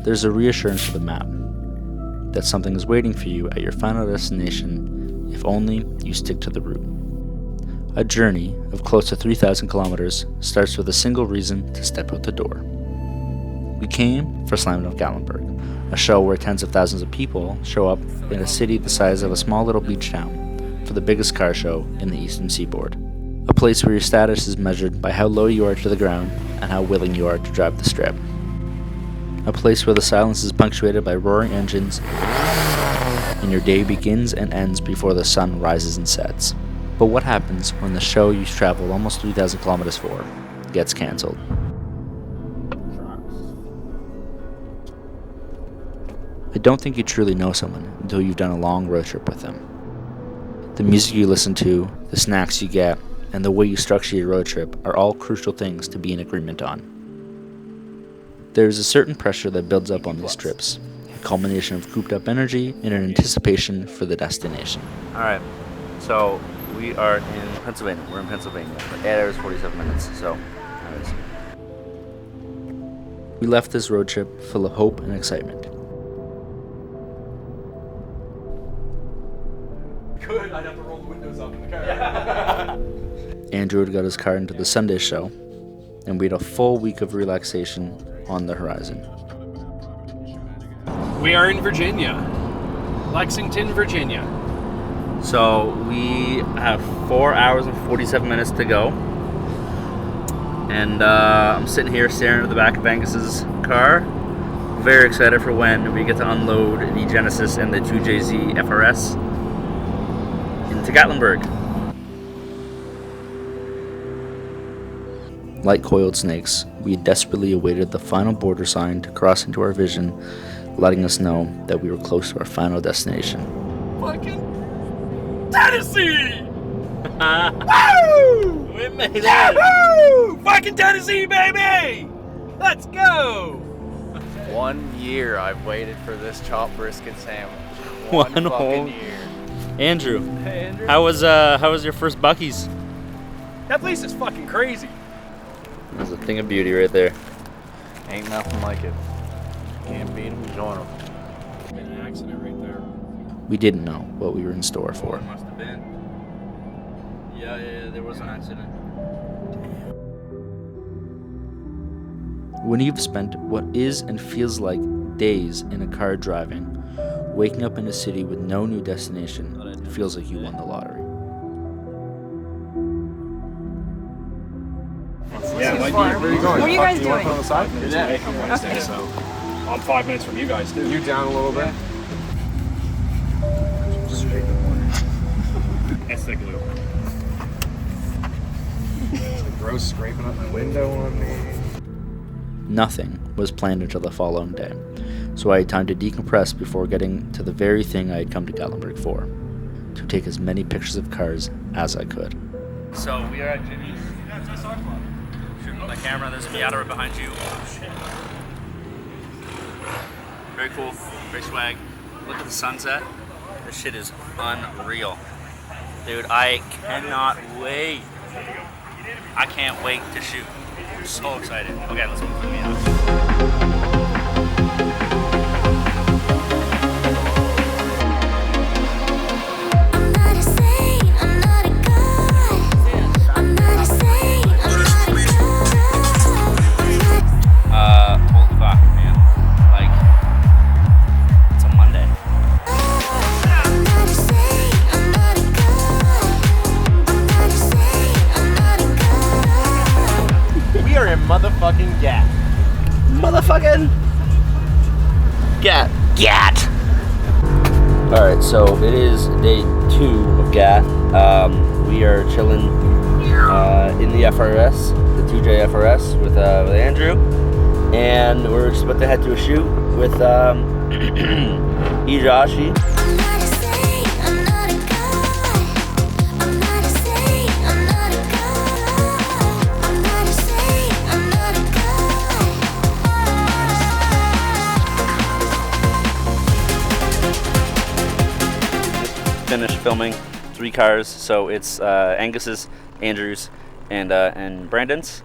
there's a reassurance to the map that something is waiting for you at your final destination if only you stick to the route. A journey of close to 3,000 kilometers starts with a single reason to step out the door. We came for Slam Dunk Gatlinburg, a show where tens of thousands of people show up in a city the size of a small little beach town for the biggest car show in the eastern seaboard. A place where your status is measured by how low you are to the ground and how willing you are to drive the strip. A place where the silence is punctuated by roaring engines and your day begins and ends before the sun rises and sets. But what happens when the show you've traveled almost 3,000 kilometers for gets cancelled? I don't think you truly know someone until you've done a long road trip with them. The music you listen to, the snacks you get, and the way you structure your road trip are all crucial things to be in agreement on. There is a certain pressure that builds up on these trips, a culmination of cooped up energy and an anticipation for the destination. Alright, so we are in Pennsylvania. We're in Pennsylvania. 8 hours, 47 minutes, so anyways. We left this road trip full of hope and excitement. Good, I'd have to roll the windows up in the car. Andrew had got his car into the Sunday show, and we had a full week of relaxation on the horizon. We are in Virginia. Lexington, Virginia. So we have 4 hours and 47 minutes to go. And I'm sitting here staring at the back of Angus's car. Very excited for when we get to unload the Genesis and the 2JZ FRS into Gatlinburg. Like coiled snakes, we desperately awaited the final border sign to cross into our vision, letting us know that we were close to our final destination. Fucking Tennessee! Woo! We made it! Yahoo! Fucking Tennessee, baby! Let's go! 1 year I've waited for this chopped brisket sandwich. One One whole fucking year. Andrew, Hey, Andrew. how was your first Buc-ee's? That place is fucking crazy. That's a thing of beauty right there. Ain't nothing like it. Can't beat 'em, join 'em. Been an accident right there. We didn't know what we were in store for. Must have been. Yeah, there was an accident. When you've spent what is and feels like days in a car driving, waking up in a city with no new destination, it feels like you won the lottery. Yeah, Where are you guys doing? on the side? Today on Wednesday, so I'm 5 minutes from you guys too. You down a little bit? Straight to the corner. That's the glue. Gross scraping up my window on me. Nothing was planned until the following day, so I had time to decompress before getting to the very thing I had come to Gatlinburg for, to take as many pictures of cars as I could. So we are at Jimmy's. Shooting with my camera, there's a Miata right behind you. Oh shit. Very cool, very swag. Look at the sunset. This shit is unreal. Dude, I cannot wait. I can't wait to shoot. I'm so excited. Okay, let's move to the Miata. Holy fuck, man. Like, it's a Monday. We are in motherfucking Gat. Motherfucking Gat. Alright, so it is day 2 of Gat. We are chilling in the FRS, the 2J FRS with Andrew. And we're just about to head to a shoot with Ijashi. Finished filming 3 cars, so it's Angus's, Andrew's, and Brandon's.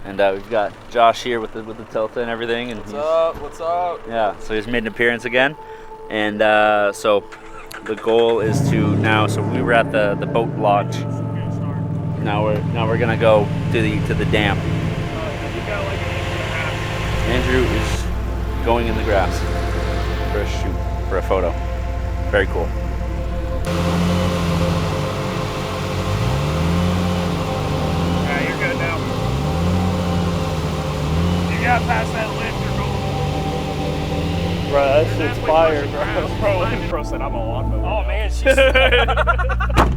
And we've got Josh here with the Tilta and everything. And What's up? Yeah, so he's made an appearance again. And so the goal is to now. So we were at the boat launch. Now we're gonna go to the dam. Andrew is going in the grass for a shoot, for a photo. Very cool. Yeah, you're good now. You got past that lift, you're going. Bro, that shit's fire, bro. Bro said I'm a lawnmower. Oh man, she's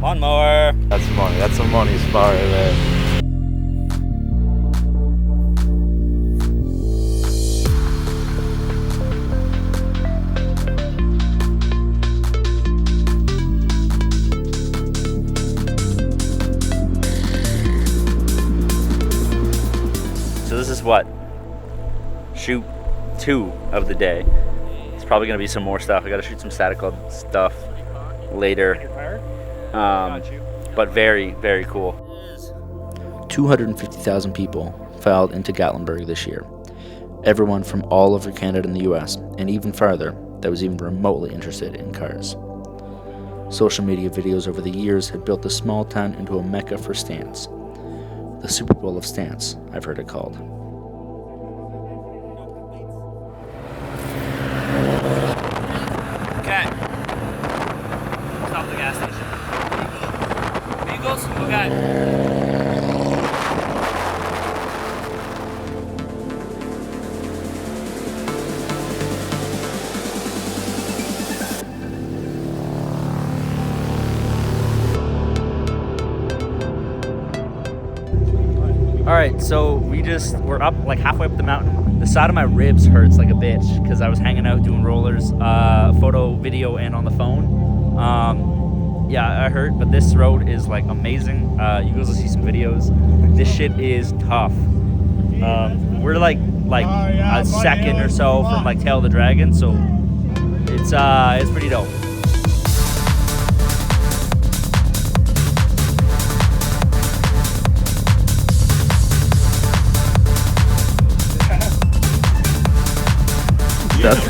Lawnmower. That's money. That's some money spot right there. So this is what? Shoot 2 of the day. It's probably gonna be some more stuff. I gotta shoot some static club stuff later. But very, very cool. 250,000 people filed into Gatlinburg this year. Everyone from all over Canada and the US, and even farther, that was even remotely interested in cars. Social media videos over the years had built the small town into a mecca for stance. The Super Bowl of stance, I've heard it called. Okay. Stop at the gas station. Vehicles? Okay. Alright, so we're up like halfway up the mountain. The side of my ribs hurts like a bitch because I was hanging out doing rollers, photo, video, and on the phone. Yeah, I hurt, but this road is like amazing. You guys will see some videos. This shit is tough. We're like a second or so from like Tail of the Dragon, so it's pretty dope.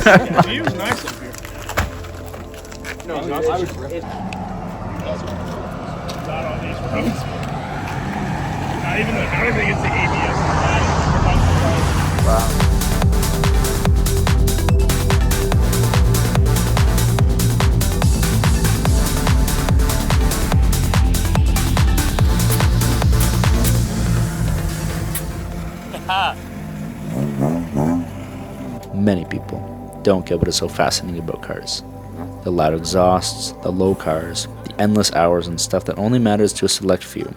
The view's nice up here. No, not on these roads. Not even I don't think it's the ABS. Wow. Many people don't get what is so fascinating about cars. The loud exhausts, the low cars, the endless hours and stuff that only matters to a select few.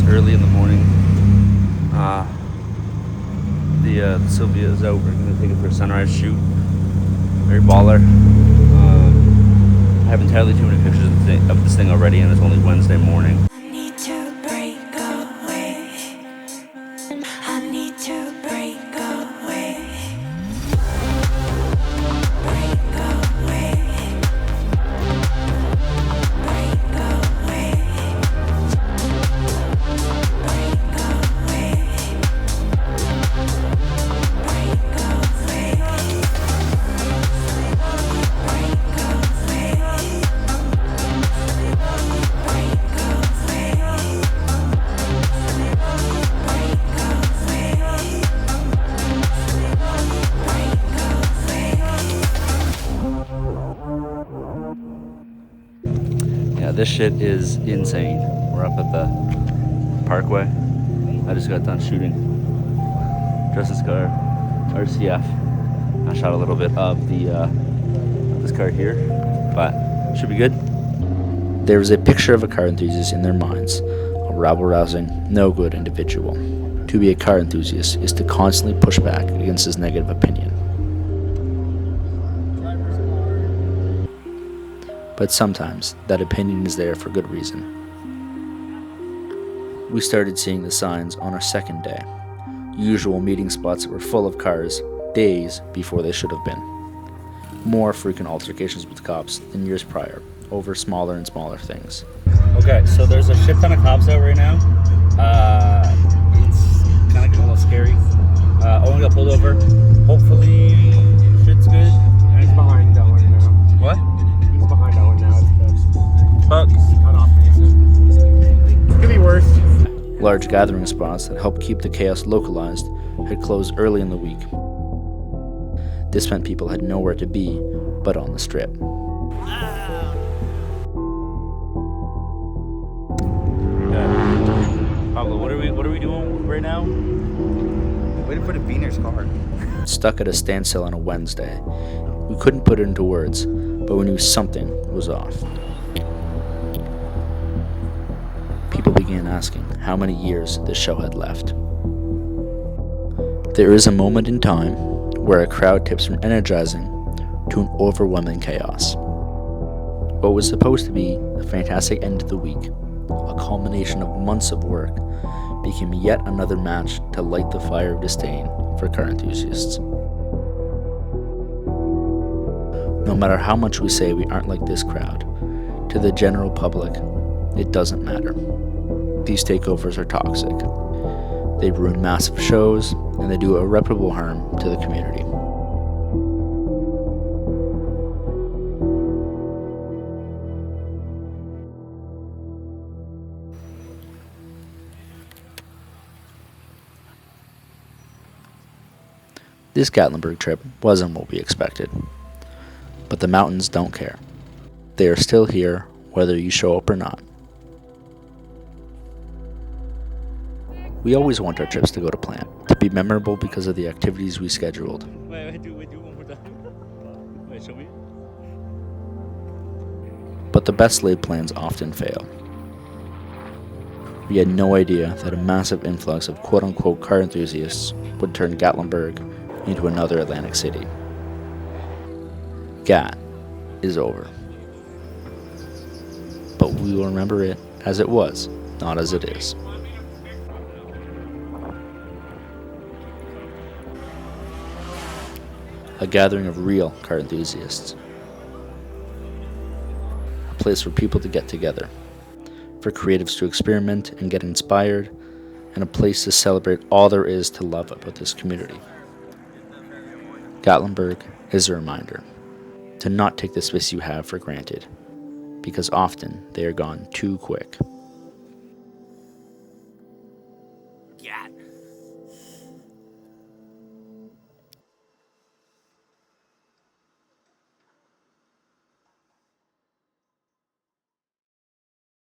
Early in the morning. The Sylvia is out. We're gonna take it for a sunrise shoot. Very baller. I have entirely too many pictures of this thing already, and it's only Wednesday morning. I need to break away. I need to break away. Break away. Break away. Yeah, this shit is insane. We're up at the Parkway. I just got done shooting Justin's car, RCF. I shot a little bit of this car here, but should be good. There is a picture of a car enthusiast in their minds, a rabble-rousing, no-good individual. To be a car enthusiast is to constantly push back against his negative opinion. but sometimes that opinion is there for good reason. We started seeing the signs on our second day, usual meeting spots that were full of cars days before they should have been. More frequent altercations with cops than years prior over smaller and smaller things. Okay, so there's a shit ton of cops out right now. It's kind of getting a little scary. Owen got pulled over. Hopefully, shit's good. He's behind that one now. What? He's behind that one now. It's good. Fuck. Cut off Mason. Could be worse. Large gathering spots that helped keep the chaos localized had closed early in the week. This meant people had nowhere to be but on the strip. Pablo, what are we doing right now? Waiting for the Wiener's car. Stuck at a standstill on a Wednesday. We couldn't put it into words, but we knew something was off. People began asking how many years the show had left. There is a moment in time where a crowd tips from energizing to an overwhelming chaos. What was supposed to be a fantastic end to the week, a culmination of months of work, became yet another match to light the fire of disdain for car enthusiasts. No matter how much we say we aren't like this crowd, to the general public, it doesn't matter. These takeovers are toxic. They ruin massive shows, and they do irreparable harm to the community. This Gatlinburg trip wasn't what we expected. But the mountains don't care. They are still here whether you show up or not. We always want our trips to go to plan, to be memorable because of the activities we scheduled. Wait, do one more time. Wait, show me. But the best laid plans often fail. We had no idea that a massive influx of quote-unquote car enthusiasts would turn Gatlinburg into another Atlantic city. Gat is over. But we will remember it as it was, not as it is. A gathering of real car enthusiasts. A place for people to get together, for creatives to experiment and get inspired, and a place to celebrate all there is to love about this community. Gatlinburg is a reminder to not take the space you have for granted, because often they are gone too quick. Gat.